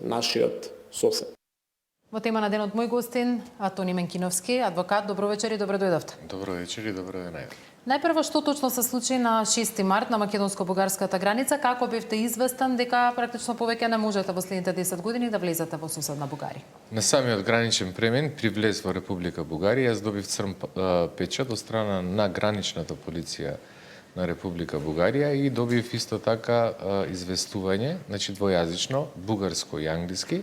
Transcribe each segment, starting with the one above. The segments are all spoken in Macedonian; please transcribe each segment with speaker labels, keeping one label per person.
Speaker 1: нашиот сосед.
Speaker 2: Во тема на денот мој гостин Тони Менкиновски, адвокат. Добро вечер и добро дојдовте.
Speaker 3: Добро вечер и добро ден.
Speaker 2: Најпрво, што точно се случи на 6 март на македонско-бугарската граница? Како бевте известен дека практично повеќе не можете во следните 10 години да влезете во соседна Бугарија?
Speaker 3: На самиот граничен премен при влез во Република Бугарија јас добив црн печат од страна на граничната полиција на Република Бугарија и добив исто така известување, значи двојазично, бугарско и англиски,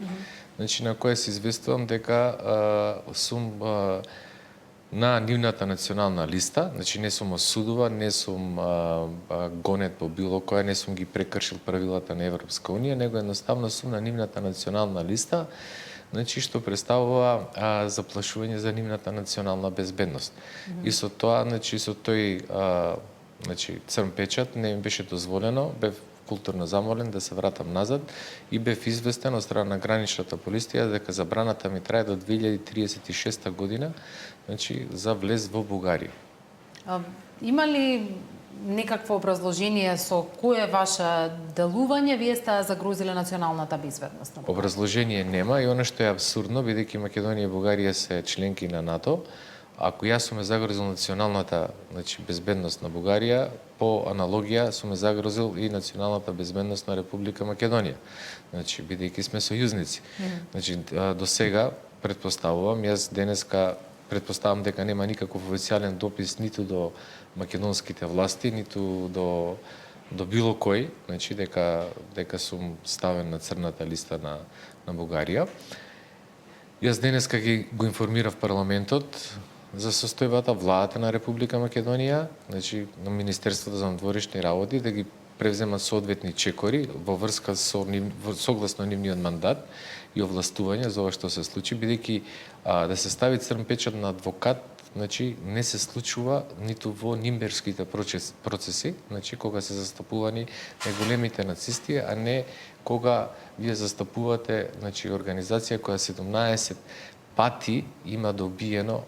Speaker 3: значи на кое се известувам дека сум на нивната национална листа, значи не сум осудува, не сум гонет по било која, не сум ги прекршил правилата на Европска унија, него едноставно сум на нивната национална листа, значи што представува заплашување за нивната национална безбедност. И со тоа, значи со тој значи црн печат не ми беше дозволено, бев културно замолен да се вратам назад и бев известен од страна на граничната полиција дека забраната ми трае до 2036 година, значи за влез во Бугарија.
Speaker 2: Има ли некакво образложение со кое ваше делување вие сте загрозиле националната безбедност на Бугарија?
Speaker 3: Образложение нема и она што е абсурдно, бидејќи Македонија и Бугарија се членки на НАТО, ако јас сум загрозил националната, значи безбедност на Бугарија, по аналогија сум загрозил и националната безбедност на Република Македонија. Значи бидејќи сме сојузници. Значи до сега претпоставувам, јас денеска претпоставам дека нема никаков официјален допис ниту до македонските власти, ниту до било кој, значи дека сум ставен на црната листа на Бугарија. Јас денеска го информирав парламентот за состојбата, владата на Република Македонија, значи на Министерството за надворешни работи, да ги превземат соодветни чекори во врска согласно нивниот мандат и овластување за ова што се случи, бидејќи да се стави црн печат на адвокат, значи не се случува ниту во нимбергските процеси, значи кога се застапувани најголемите нацисти, а не кога вие застапувате, значи организација која 17 пати има добиено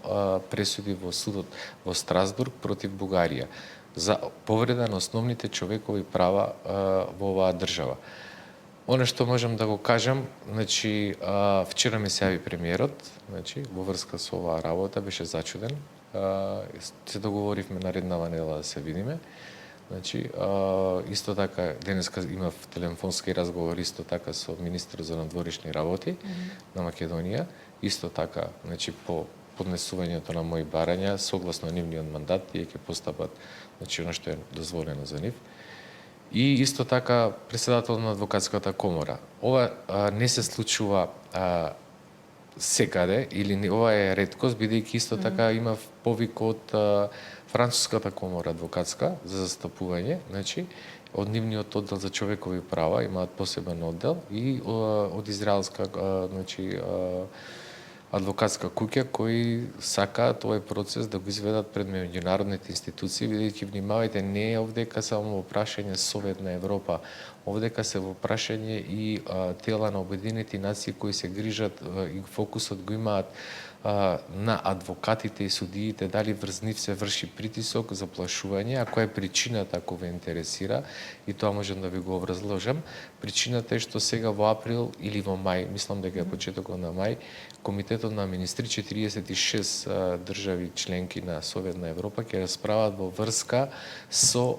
Speaker 3: пресуди во судот во Страсбург против Бугарија за повреда на основните човекови права во оваа држава. Оно што можам да го кажам, значи вчера ми се јави премиерот, значи во врска со оваа работа беше зачуден. Се договоривме нареднава недела да се видиме. Значи исто така денеска имав телефонски разговор исто така со министрот за надворешни работи на Македонија, исто така, значи по поднесувањето на мои барања согласно нивниот мандат, тие ќе постапат, значи она што е дозволено за нив. И исто така претседател на адвокатската комора. Ова не се случува секаде или ова е реткост, бидејќи исто така имав повик од Француската комора адвокатска за застапување, значи од нивниот оддел за човекови права имаат посебен оддел и од израелска, значи адвокатска куќа кои сакаат овој процес да го изведат пред меѓународните институции, бидејќи внимавајте, не е овдека само во прашање Совет на Европа, овдека се во прашање и тела на Обединети нации кои се грижат и фокусот го имаат на адвокатите и судиите, дали врз нив се врши притисок, заплашување, а која е причината ако ве интересира, и тоа можам да ви го образложам. Причината е што сега во април или во мај, мислам дека е почетокот на мај, Комитетот на министри 46 држави членки на Совет на Европа ќе расправат во врска со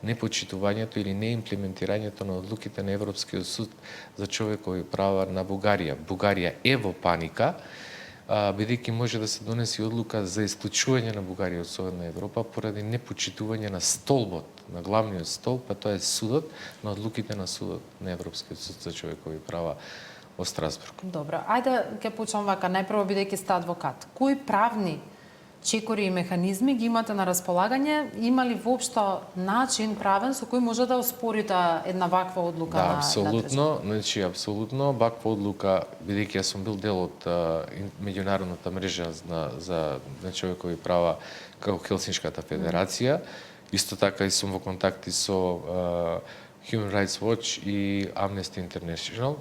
Speaker 3: непочитувањето или неимплементирањето на одлуките на Европскиот суд за човекови права на Бугарија. Бугарија е во паника, бидејќи може да се донеси одлука за исклучување на Бугарија од Совет на Европа поради непочитување на столбот, на главниот столб, па тоа е судот, на одлуките на судот на Европскиот суд за човекови права во Страсбург.
Speaker 2: Добро, ајде ќе почнам вака, најпрво бидејќи сте адвокат. Кои правни чекори и механизми ги имате на располагање? Има ли воопшто начин правен со кој може да оспорите една ваква одлука на
Speaker 3: апсолутно, значи апсолутно ваква одлука, бидејќи јас сум бил дел од меѓународната мрежа за човекови права како Хелсиншката федерација, исто така и сум во контакти со Human Rights Watch и Amnesty International.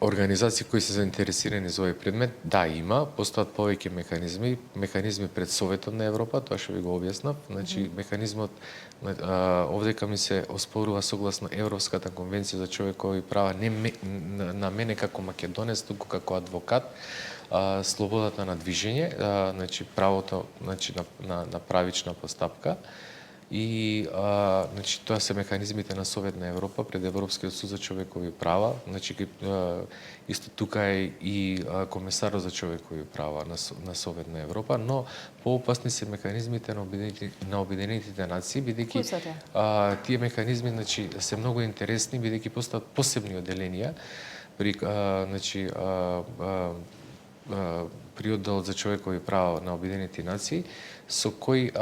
Speaker 3: Организации кои се заинтересирани за овој предмет, да, има, постојат повеќе механизми пред Советот на Европа, тоа што ви го објаснав. Значи, механизмот овдека ми се оспорува согласно Европската конвенција за човекови права, не на мене како македонец, туку како адвокат, слободата на движење, значи правото, значи на правична постапка. И значи тоа се механизмите на Совет на Европа пред Европскиот суд за човекови права, значи исто тука е и комесарот за човекови права на Совет на Европа, но поопасни се механизмите на Обединетите нации, бидејќи тие механизми значи се многу интересни, бидејќи постојат посебни одделенија при значи при одделот за човекови права на Обединети нации, со кој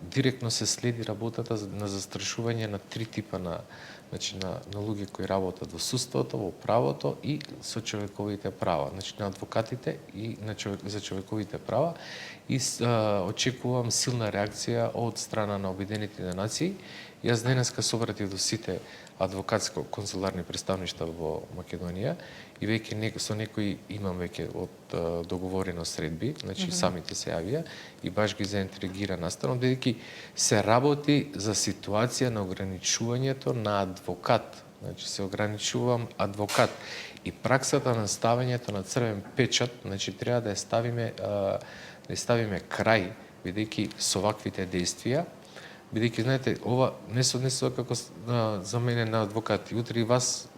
Speaker 3: директно се следи работата на застрашување на три типа на луѓе кои работат во судството, во правото и со човековите права, значи на адвокатите и за човековите права. И очекувам силна реакција од страна на Обединетите нации. Јас денеска собратив до сите адвокатско-консуларни представништва во Македонија и веќе со некои имам веќе од договорено средби, значи самите се јавија и баш ги заинтригира настанот, бидејќи се работи за ситуација на ограничувањето на адвокат. Значи се ограничувам адвокат и праксата на ставањето на црвен печат, значи треба да ја ставиме крај, бидејќи со ваквите действија, бидејќи знаете, ова не се како за мене на адвокат. И утре и вас,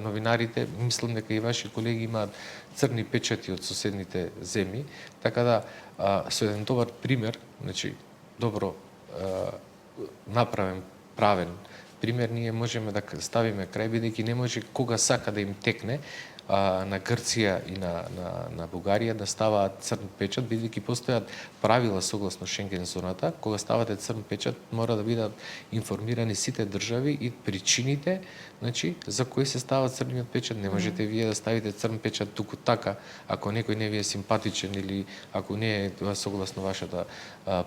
Speaker 3: новинарите, мислам дека и ваши колеги имаат црни печати од соседните земји, така да со еден добар пример, значи добро направен, правен пример, ние можеме да ставиме крај, бидејќи не може кога сака да им текне на Грција и на Бугарија да ставаат црн печат, бидејќи постојат правила согласно Шенген зоната, кога ставате црн печат мора да бидат информирани сите држави и причините, значи за кои се става црниот печат. Не можете вие да ставите црн печат туку така, ако некој не ви е симпатичен или ако не е согласно вашата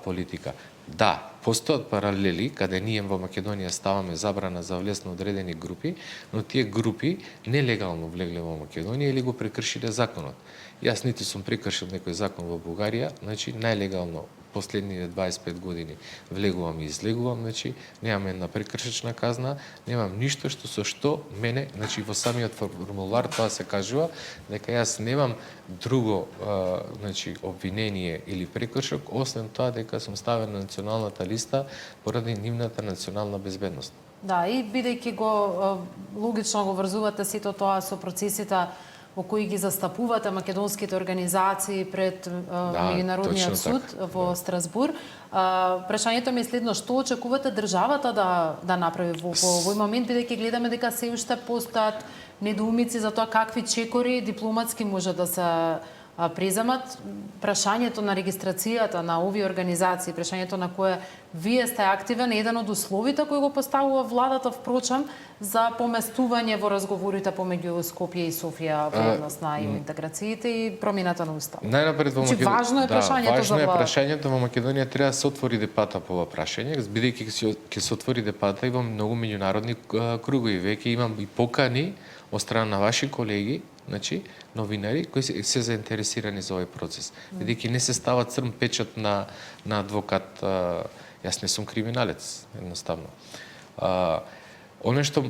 Speaker 3: политика. Да, постојат паралели каде ние во Македонија ставаме забрана за влез на одредени групи, но тие групи нелегално влегле во Македонија или го прекршиле законот. Јас ниту сум прекршил некој закон во Бугарија, значи најлегално последните 25 години влегувам и излегувам, значи немам една прекршечна казна, немам ништо со што мене, значи во самиот формулар тоа се кажува дека јас немам друго значи обвинение или прекршок освен тоа дека сум ставен на националната листа поради нивната национална безбедност.
Speaker 2: Да, и бидејќи го логично го врзувате сето тоа со процесите во кои ги застапувате македонските организации пред Меѓународниот суд во Страсбур. Прашањето ми е следно: што очекувате државата да направи во овој момент, бидејќи гледаме дека се уште постојат недоумици за тоа какви чекори дипломатски може да се преземат? Прашањето на регистрацијата на овие организации, прашањето на кое вие сте активен, е еден од условите кои го поставува владата, впрочем, за поместување во разговорите помеѓу Скопје и Софија во однос на интеграциите и промената на Уставот.
Speaker 3: Најнапред во Македонија.
Speaker 2: Важно е прашањето за владата.
Speaker 3: Важно е прашањето во Македонија, треба да се отвори депата по ова прашање, бидејќи ќе се отвори депата и во многу меѓународни кругови. Веќе имам и покани од страна на ваши колеги, значи новинари кои се заинтересирани за овој процес. Бидејќи не се става црн печат на адвокат, јас не сум криминалец, едноставно. Оно што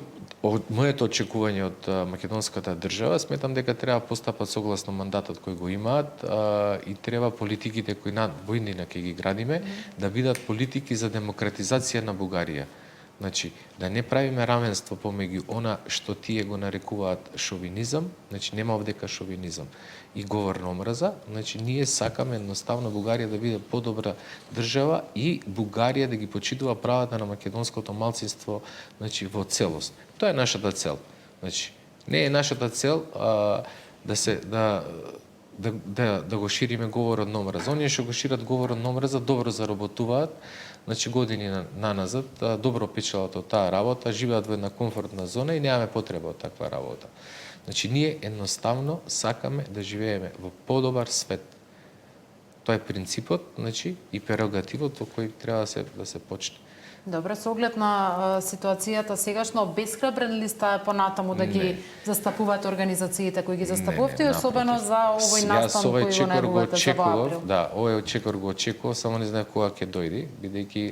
Speaker 3: моето очекување од македонската држава, сметам дека треба постапат согласно мандатот кој го имаат и треба политиките кои во иднина ќе ги градиме да бидат политики за демократизација на Бугарија. Значи, да не правиме равенство помеѓу она што тие го нарекуваат шовинизам, значи нема овдека шовинизам и говор на омраза, значи ние сакаме едноставно Бугарија да биде подобра држава и Бугарија да ги почитува правата на македонското малцинство, значи во целост. Тоа е нашата цел. Значи, не е нашата цел да го шириме говорот на омраза. Оние што го шират говорот на омраза добро заработуваат, значи години наназад, добро печелат од таа работа, живеат во една комфортна зона и немаме потреба од таква работа. Значи ние едноставно сакаме да живееме во подобар свет. Тоа е принципот, значи и прерогативот во кој треба да се почне.
Speaker 2: Добре, со оглед на ситуацијата сегашно, обесхрабрен ли сте понатаму да ги застапувате организациите кои ги застапувате, особено за овој настан кој го најавувате за во април?
Speaker 3: Да, овој чекор го очекував, само не знаев кога ќе дојде, бидејќи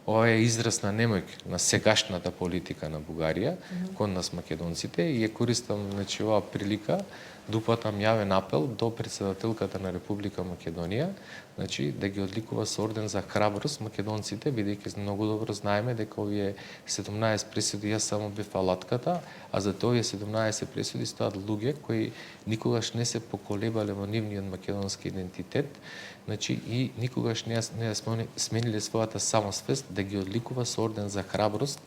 Speaker 3: ова е израз на немојк на сегашната политика на Бугарија кон нас македонците и ја користам оваа прилика да упатам јавен апел до претседателката на Република Македонија, да ги одликува со орден за храброст македонците, бидејќи многу добро знаеме дека овие 17 пресуди, јас само бев алатката, а за овие 17 пресуди стоат луѓе кои никогаш не се поколебале во нивниот македонски идентитет, и никогаш не смениле својата самосвест да ги одликува со орден за храброст.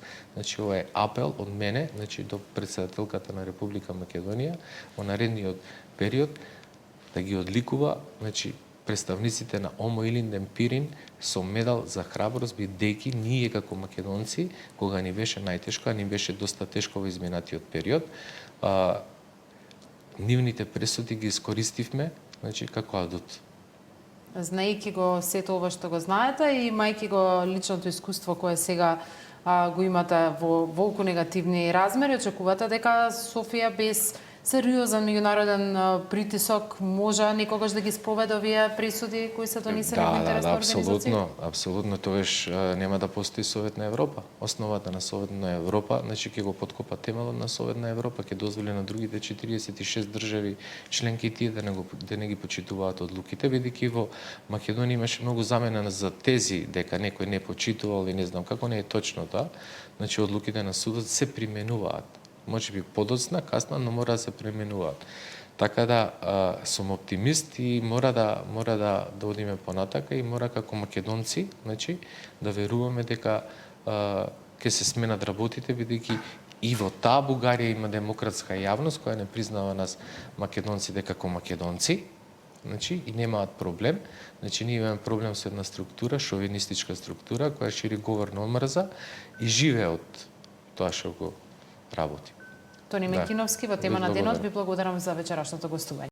Speaker 3: Ова е апел од мене, до претседателката на Република Македонија во наредниот период да ги одликува, представниците на Омо Илинден Пирин со медал за храброст, бидејќи ние како македонци, кога ни беше најтешко, а ни беше доста тешко во изминатиот период, нивните пресуди ги искористивме како адут.
Speaker 2: Знаејќи го сето ова што го знаете и имајќи го личното искуство кое сега го имате во волку негативни размери, очекувате дека Софија без сериозен меѓународен притисок може некогаш да ги спроведе овие пресуди кои се донесени во интерес на организација?
Speaker 3: Апсолутно, тогаш нема да постои Совет на Европа. Основата на Совет на Европа, ќе го подкопа темелот на Совет на Европа, ќе дозволи на другите 46 држави членки тие да не ги почитуваат одлуките, бидејќи во Македонија имаше многу замена за тези дека некој не почитувал и не знам како, не е точно тоа. Одлуките на судот се применуваат. Може би подоцна, касна, но мора да се применуваат. Така да сум оптимист и мора да одиме понатака и мора како македонци, да веруваме дека ќе се сменат работите, бидејќи и во таа Бугарија има демократска јавност која не признава нас македонците како македонци, и немаат проблем. Ние имаме проблем со една структура, шовинистичка структура, која шири говор на омрза и живее од тоа што го работи.
Speaker 2: Тони Мекиновски, во тема на денот, ви благодарам за вечерашното гостување.